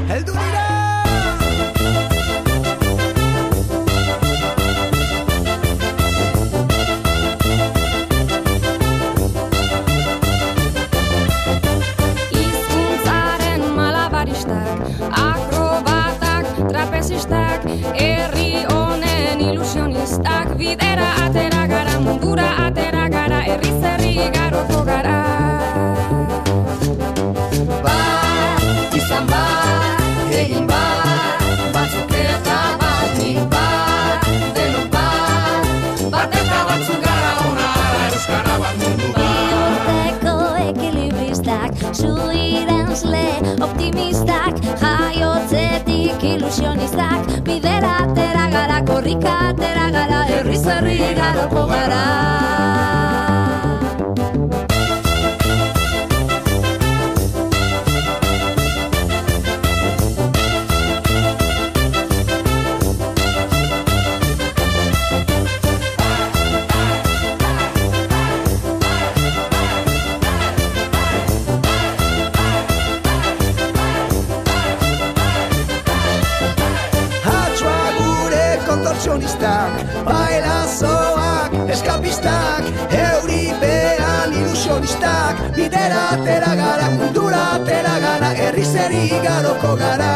heldu dira. Hizkuntzaren malabaristak, akrobatak, trapezistak, herri honen ilusionistak, bidera atera gara, mundura atera gara, herriz herri igaroko gara. Bat, izan bat, egin bat, batzuk eta batik bat, denok bat, bat eta batzuk gara ona, euskara bat mundu bat. Biurteko ekilibristak, zuirenzle optimistak, jaiotzetik ilusionistak, bidera atera gara, korrika atera gara, herriz herri igaroko gara. Kontortzionistak, bailazoak, eskapistak, euripean ilusionistak, bidera atera gara, mundura atera gara, herriz herri igaroko gara.